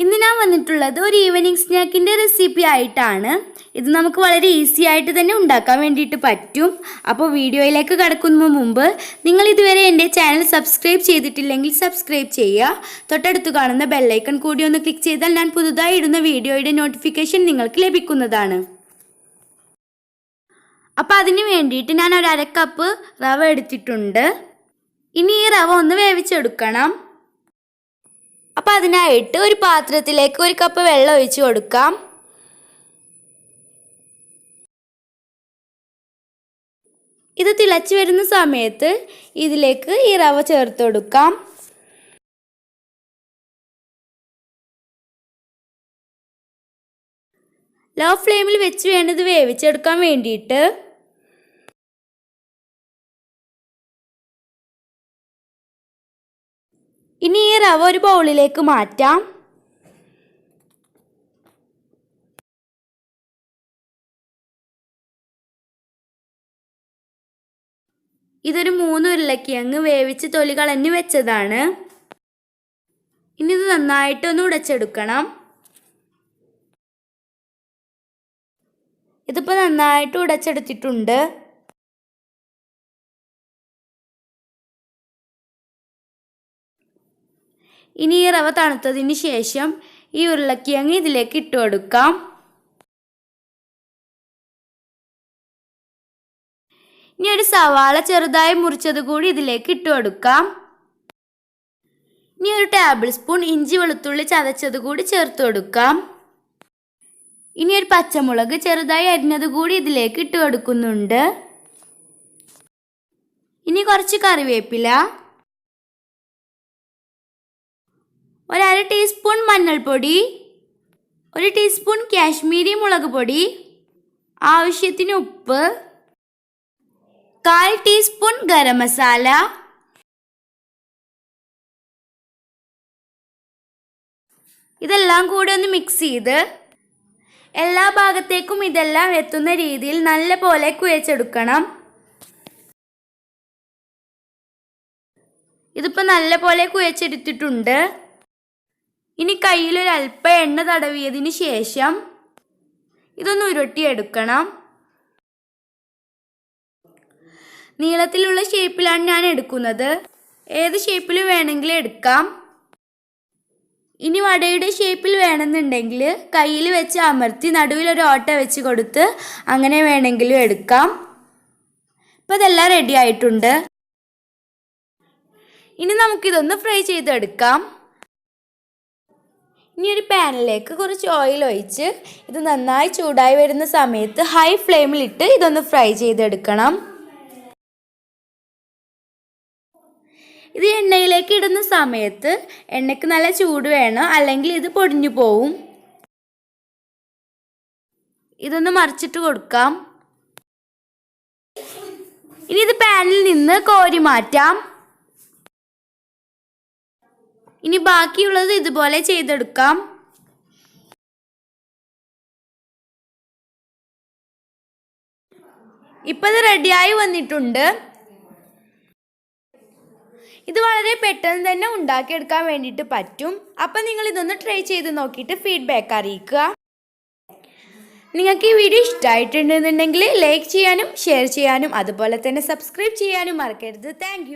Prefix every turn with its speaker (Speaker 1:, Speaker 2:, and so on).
Speaker 1: ഇന്ന് ഞാൻ വന്നിട്ടുള്ളത് ഒരു ഈവനിങ് സ്നാക്കിൻ്റെ റെസിപ്പി ആയിട്ടാണ്. ഇത് നമുക്ക് വളരെ ഈസി ആയിട്ട് തന്നെ ഉണ്ടാക്കാൻ വേണ്ടിയിട്ട് പറ്റും. അപ്പോൾ വീഡിയോയിലേക്ക് കടക്കുന്നതിന് മുമ്പ് നിങ്ങൾ ഇതുവരെ എൻ്റെ ചാനൽ സബ്സ്ക്രൈബ് ചെയ്തിട്ടില്ലെങ്കിൽ സബ്സ്ക്രൈബ് ചെയ്യുക. തൊട്ടടുത്ത് കാണുന്ന ബെല്ലൈക്കൺ കൂടി ഒന്ന് ക്ലിക്ക് ചെയ്താൽ ഞാൻ പുതുതായി ഇടുന്ന വീഡിയോയുടെ നോട്ടിഫിക്കേഷൻ നിങ്ങൾക്ക് ലഭിക്കുന്നതാണ്. അപ്പോൾ അതിന് വേണ്ടിയിട്ട് ഞാൻ ഒരു 1/2 കപ്പ് റവ എടുത്തിട്ടുണ്ട്. ഇനി ഈ റവ ഒന്ന് വേവിച്ചെടുക്കണം. അപ്പോൾ അതിനായിട്ട് ഒരു പാത്രത്തിലേക്ക് 1 കപ്പ് വെള്ളം ഒഴിച്ച് കൊടുക്കാം. ഇത് തിളച്ച് വരുന്ന സമയത്ത് ഇതിലേക്ക് ഈ റവ ചേർത്ത് കൊടുക്കാം. ലോ ഫ്ലെയിമിൽ വെച്ച് വേണം ഇത് വേവിച്ചെടുക്കാൻ വേണ്ടിയിട്ട്. ഇനി ഈ റവ ഒരു ബൗളിലേക്ക് മാറ്റാം. ഇതൊരു 3 ഉരുളക്കിഴങ്ങ് വേവിച്ച് തൊലി കളഞ്ഞ് വെച്ചതാണ്. ഇനി ഇത് നന്നായിട്ടൊന്ന് ഉടച്ചെടുക്കണം. ഇതിപ്പോൾ നന്നായിട്ട് ഉടച്ചെടുത്തിട്ടുണ്ട്. ഇനി ഈ റവ തണുത്തതിന് ശേഷം ഈ ഉരുളക്കിഴങ്ങ് ഇതിലേക്ക് ഇട്ട് കൊടുക്കാം. ഇനി ഒരു സവാള ചെറുതായി മുറിച്ചത് കൂടി ഇതിലേക്ക് ഇട്ട് കൊടുക്കാം. ഇനി ഒരു ടേബിൾ സ്പൂൺ ഇഞ്ചി വെളുത്തുള്ളി ചതച്ചത് കൂടി ചേർത്ത് കൊടുക്കാം. ഇനി ഒരു പച്ചമുളക് ചെറുതായി അരിഞ്ഞത് കൂടി ഇതിലേക്ക് ഇട്ട് കൊടുക്കുന്നുണ്ട്. ഇനി കുറച്ച് കറിവേപ്പില, 1/2 ടീസ്പൂൺ മഞ്ഞൾപ്പൊടി, 1 ടീസ്പൂൺ കാശ്മീരി മുളക് പൊടി, ആവശ്യത്തിന് ഉപ്പ്, 1/4 ടീസ്പൂൺ ഗരം മസാല, ഇതെല്ലാം കൂടി ഒന്ന് മിക്സ് ചെയ്ത് എല്ലാ ഭാഗത്തേക്കും ഇതെല്ലാം എത്തുന്ന രീതിയിൽ നല്ലപോലെ കുഴച്ചെടുക്കണം. ഇതിപ്പോൾ നല്ലപോലെ കുഴച്ചെടുത്തിട്ടുണ്ട്. ഇനി കയ്യിലൊരല്പം എണ്ണ തടവിയതിന് ശേഷം ഇതൊന്ന് ഉരുട്ടിയെടുക്കണം. നീളത്തിലുള്ള ഷേപ്പിലാണ് ഞാൻ എടുക്കുന്നത്. ഏത് ഷേപ്പിൽ വേണമെങ്കിലും എടുക്കാം. ഇനി വടയുടെ ഷേപ്പിൽ വേണമെന്നുണ്ടെങ്കിൽ കയ്യിൽ വെച്ച് അമർത്തി നടുവിലൊരു ഓട്ട വെച്ച് കൊടുത്ത് അങ്ങനെ വേണമെങ്കിലും എടുക്കാം. ഇപ്പോൾ ഇതെല്ലാം റെഡി ആയിട്ടുണ്ട്. ഇനി നമുക്കിതൊന്ന് ഫ്രൈ ചെയ്തെടുക്കാം. ഇനി ഒരു പാനിലേക്ക് കുറച്ച് ഓയിൽ ഒഴിച്ച് ഇത് നന്നായി ചൂടായി വരുന്ന സമയത്ത് ഹൈ ഫ്ലെയിമിലിട്ട് ഇതൊന്ന് ഫ്രൈ ചെയ്തെടുക്കണം. ഇത് എണ്ണയിലേക്ക് ഇടുന്ന സമയത്ത് എണ്ണയ്ക്ക് നല്ല ചൂട് വേണം, അല്ലെങ്കിൽ ഇത് പൊടിഞ്ഞു പോവും. ഇതൊന്ന് മറിച്ചിട്ട് കൊടുക്കാം. ഇനി ഇത് പാനിൽ നിന്ന് കോരി മാറ്റാം. ഇനി ബാക്കിയുള്ളത് ഇതുപോലെ ചെയ്തെടുക്കാം. ഇപ്പം ഇത് റെഡിയായി വന്നിട്ടുണ്ട്. ഇത് വളരെ പെട്ടെന്ന് തന്നെ ഉണ്ടാക്കിയെടുക്കാൻ വേണ്ടിയിട്ട് പറ്റും. അപ്പം നിങ്ങൾ ഇതൊന്ന് ട്രൈ ചെയ്ത് നോക്കിയിട്ട് ഫീഡ്ബാക്ക് അറിയിക്കുക. നിങ്ങൾക്ക് ഈ വീഡിയോ ഇഷ്ടമായിട്ടുണ്ടെന്നുണ്ടെങ്കിൽ ലൈക്ക് ചെയ്യാനും ഷെയർ ചെയ്യാനും അതുപോലെ തന്നെ സബ്സ്ക്രൈബ് ചെയ്യാനും മറക്കരുത്. താങ്ക്